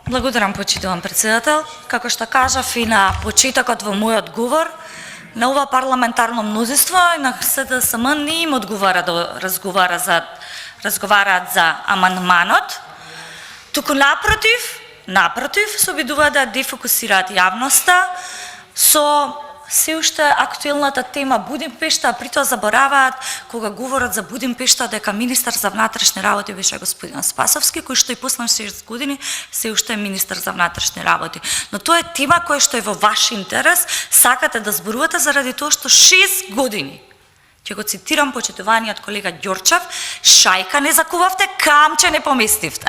Благодарам, почитуван председател. Како што кажав и на почетокот во мојот говор, на ова парламентарно мнозинство и на СДСМ не им одговара да разговараат за амандманот, туку напротив, се обидуваат да дефокусираат јавноста со се уште актуелната тема Будимпешта, а при тоа забораваат кога говорат за Будимпешта дека министар за внатрешни работи беше господин Спасовски, кој што и после 6 години се уште е министар за внатрешни работи. Но тоа е тема која што е во ваш интерес, сакате да зборувате заради тоа што 6 години, ќе го цитирам почитуваниот колега Ѓорчев, шајка не закувавте, камче не поместивте.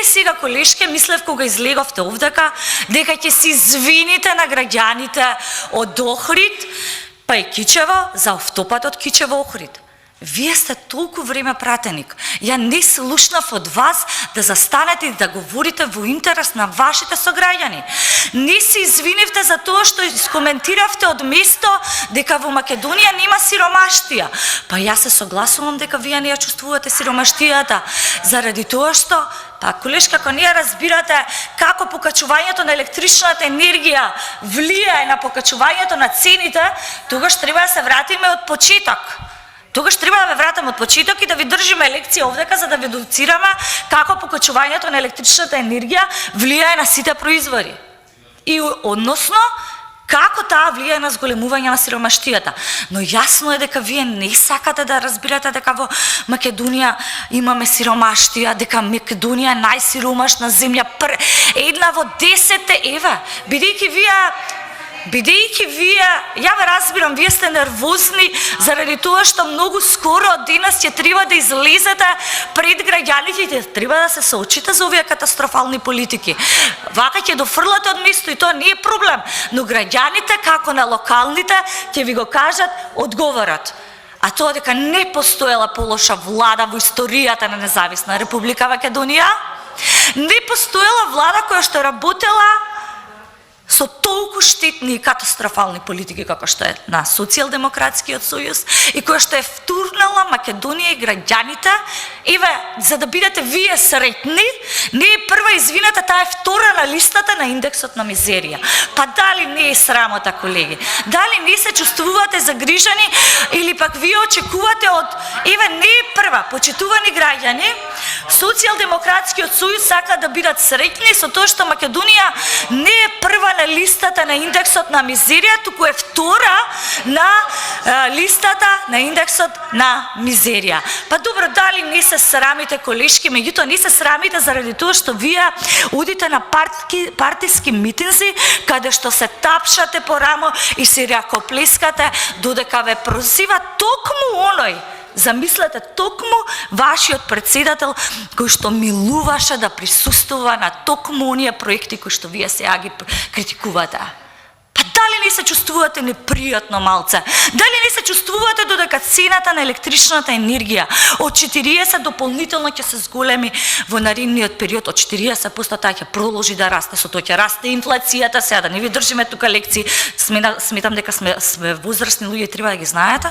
Сега, колешке, мислев кога излеговте овдека, дека ќе се извините на граѓаните од Охрид, па и Кичево, за автопат од Кичево Охрид. Вие сте толку време пратеник. Ја не слушнав од вас да застанете и да говорите во интерес на вашите сограѓани. Не се извинивте за тоа што искоментиравте од место дека во Македонија нема сиромаштија. Па јас се согласувам дека вие не ја чувствувате сиромаштијата, заради тоа што колешка, ако не ја разбирате како покачувањето на електричната енергија влијае на покачувањето на цените, тогаш треба да се вратиме од почеток. Тогаш треба да ве вратам од почеток и да ви држиме лекција овдека за да ви доцираме како покачувањето на електричната енергија влијае на сите производи. И односно како таа влијае на зголемување на сиромаштијата. Но јасно е дека вие не сакате да разбирате дека во Македонија имаме сиромаштија, дека Македонија е најсиромашна земја, една во 10 еве, бидејќи вие, ја ве разбирам, вие сте нервозни заради тоа што многу скоро од денес ќе треба да излезете пред граѓаните и треба да се соочите за овие катастрофални политики. Вака ќе дофрлате од место и тоа не е проблем, но граѓаните како на локалните ќе ви го кажат одговорат. А тоа дека не постоела полоша влада во историјата на независна Република Македонија, не постоела влада која што работела со толку штетни и катастрофални политики како што е на Социјалдемократскиот сојуз и која што е втурнала Македонија и граѓаните, за да бидете вие сретни, не е прва, извинете, таа е втора на листата на индексот на мизерија. Па дали не е срамота, колеги? Дали не се чувствувате загрижени или пак вие очекувате од не е прва, почитувани граѓани, Социјалдемократскиот сојуз сака да бидат сретни со тоа што Македонија не е прва на листата на индексот на мизерија, туку е втора на листата на индексот на мизерија. Па добро, дали не се срамите, колешки, меѓутоа не се срамите заради тоа што вие одите на партиски митинзи, каде што се тапшате по рамо и се ракоплескате, додека ве прозива токму оној, замислете, токму вашиот председател кој што милуваше да присуствува на токму оние проекти кои што вие сега ги критикувате. Па дали не се чувствувате непријатно малце? Дали не се чувствувате додека цената на електричната енергија од 40 дополнително ќе се зголеми во наредниот период, од 40% таа ќе продолжи да расте, со тоа ќе расте инфлацијата, сега да не ви држиме тука лекции, сметам дека сме возрастни луѓе, треба да ги знаете.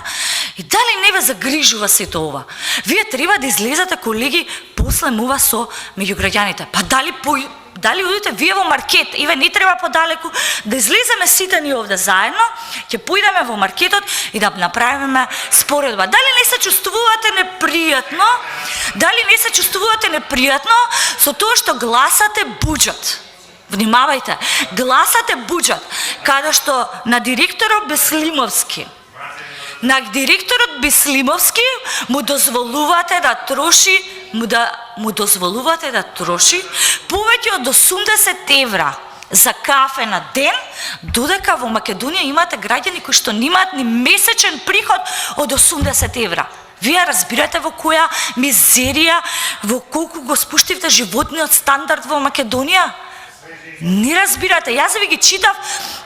И дали не ве загрижува сето ова? Вие треба да излезете, колеги, после мува со меѓу граѓаните. Па дали одите вие во маркет, не треба подалеку, да излеземе сите ни овде заедно, ќе појдеме во маркетот и да направиме споредба. Дали не се чувствувате непријатно? Дали не се чувствувате непријатно со тоа што гласате буџет? Внимавајте, гласате буџет, каде што на директорот Беслимовски му дозволувате да троши повеќе од 80 евра за кафе на ден, додека во Македонија имате граѓани кои што немаат ни месечен приход од 80 евра. Вие разбирате во која мизерија, во колку го спуштивте животниот стандард во Македонија? Не разбирате. Јас ви ги читав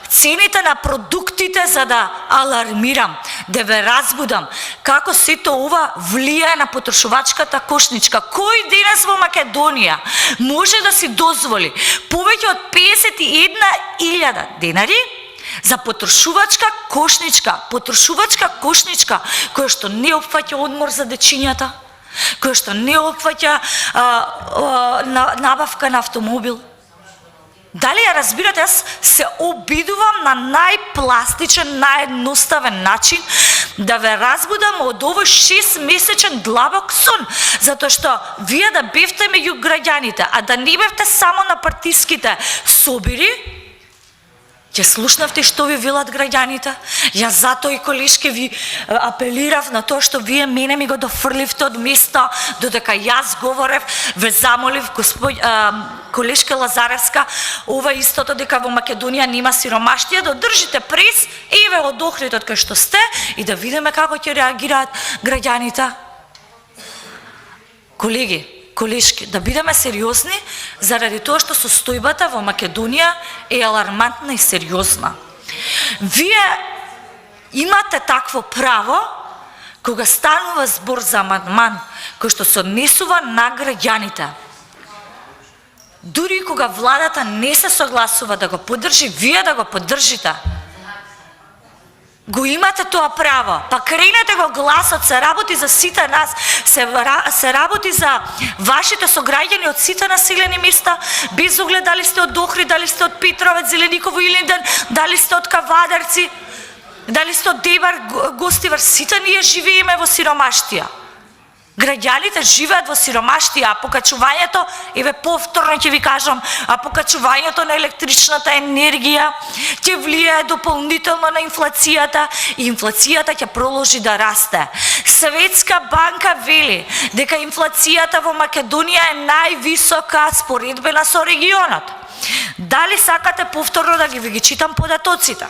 цените на продуктите за да алармирам, да ве разбудам како сето ова влијае на потрошувачката кошничка. Кој денес во Македонија може да си дозволи повеќе од 51.000 денари за потрошувачка кошничка која што не опфаќа одмор за дечињата, која што не опфаќа набавка на автомобил, Дали ја разбирате, јас се обидувам на најпластичен, наједноставен начин да ве разбудам од овој 6-месечен длабок сон, затоа што вие да бевте меѓу граѓаните, а да не бевте само на партиските собири, ќе слушнавте што ви велат граѓаните. Јас затоа и колешке ви апелирав на тоа што вие мене ми го дофрливте од место, додека јас говорев, ве замолив колешке Лазаревска, ова истото дека во Македонија нема сиромаштија, да одржите прес и ве одохрите од кај што сте и да видиме како ќе реагираат граѓаните. Колеги, колешки, да бидеме сериозни, заради тоа што состојбата во Македонија е алармантна и сериозна. Вие имате такво право кога станува збор за амандман кој што се однесува на граѓаните. Дури кога владата не се согласува да го поддржи, вие да го поддржите. Го имате тоа право, па кренете го гласот, се работи за сите нас, се работи за вашите сограѓани од сите населени места, без оглед дали сте од Охрид, дали сте од Петровец, Зелениково, Илинден, дали сте од Кавадарци, дали сте од Дебар, Гостивар, сите ние живееме во сиромаштија. Граѓаните живеат во сиромаштија, а покачувањето, еве повторно ќе ви кажам, а покачувањето на електричната енергија ќе влијае дополнително на инфлацијата и инфлацијата ќе продолжи да расте. Светска банка вели дека инфлацијата во Македонија е највисока споредбена со регионот. Дали сакате повторно да ви ги читам податоците?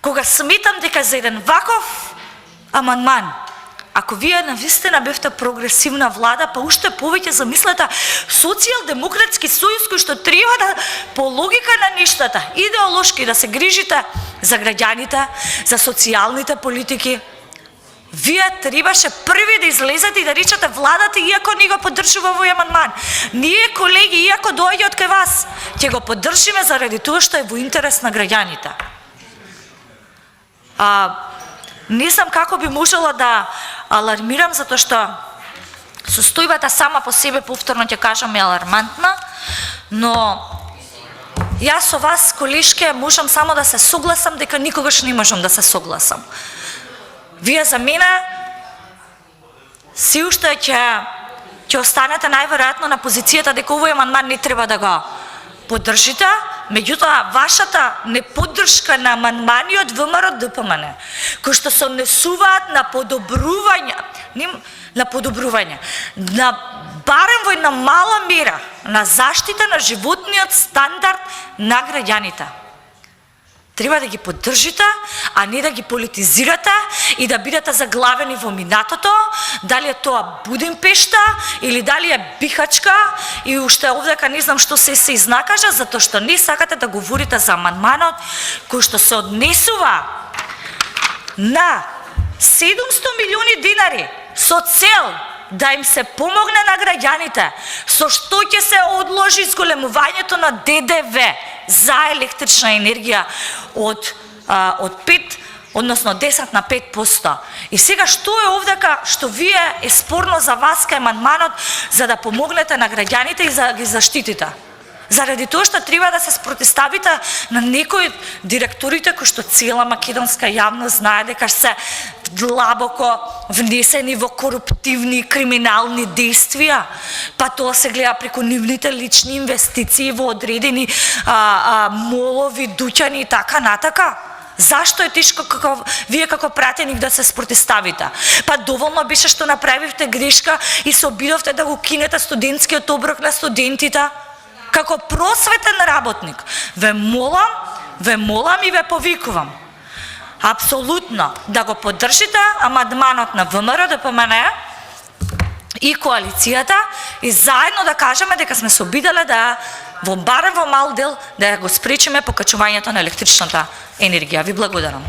Кога сметам дека за еден ваков амандман, ако вие навистина бевте прогресивна влада, па уште повеќе замислете социјалдемократски сојуз кој што треба да по логика на нештата, идеолошки да се грижите за граѓаните, за социјалните политики, вие требаше први да излезете и да речете владата, иако не го поддржува овој амандман. Ние, колеги, иако доаѓа од кај вас, ќе го поддржиме заради тоа што е во интерес на граѓаните. Не знам како би можела да алармирам, затоа што состојбата сама по себе, повторно ќе кажам, е алармантна, но јас со вас, колешке, можам само да се согласам дека никогаш не можам да се согласам. Вие за мене си уште ќе останете најверојатно на позицијата дека овој амандман не треба да го поддржите, меѓутоа вашата неподдршка на амандмани од ВМРО ДПМН, кои што се однесуваат на подобрување, на барем во една мала мера на заштита на животниот стандард на граѓаните. Треба да ги поддржите, а не да ги политизирате и да бидете заглавени во минатото, дали е тоа Будимпешта или дали е Бихачка и уште овдека не знам што се изнакажа, затоа што не сакате да говорите за амандманот кој што се однесува на 700 милиони динари со цел да им се помогне на граѓаните, со што ќе се одложи зголемувањето на ДДВ за електрична енергија од 5, односно 10 на 5%. И сега што е овдека што вие е спорно за вас кај амандманот за да помогнете на граѓаните и за да ги заштитите? Заради тоа што треба да се спротиставите на некои директорите кои што цела македонска јавност знае дека се длабоко внесени во коруптивни криминални действија, па тоа се гледа преку нивните лични инвестиции во одредени молови, дуќани и така натака. Зашто е тешко вие како пратеник да се спротиставите? Па доволно беше што направивте грешка и се обидовте да го кинете студентскиот оброк на студентите. Како просветен работник, ве молам и ве повикувам. Апсолутно да го поддржите амандманот на ВМРО ДПМН и коалицијата и заедно да кажеме дека сме се обиделе да барем во мал дел да го спречиме покачувањето на електричната енергија. Ви благодарам.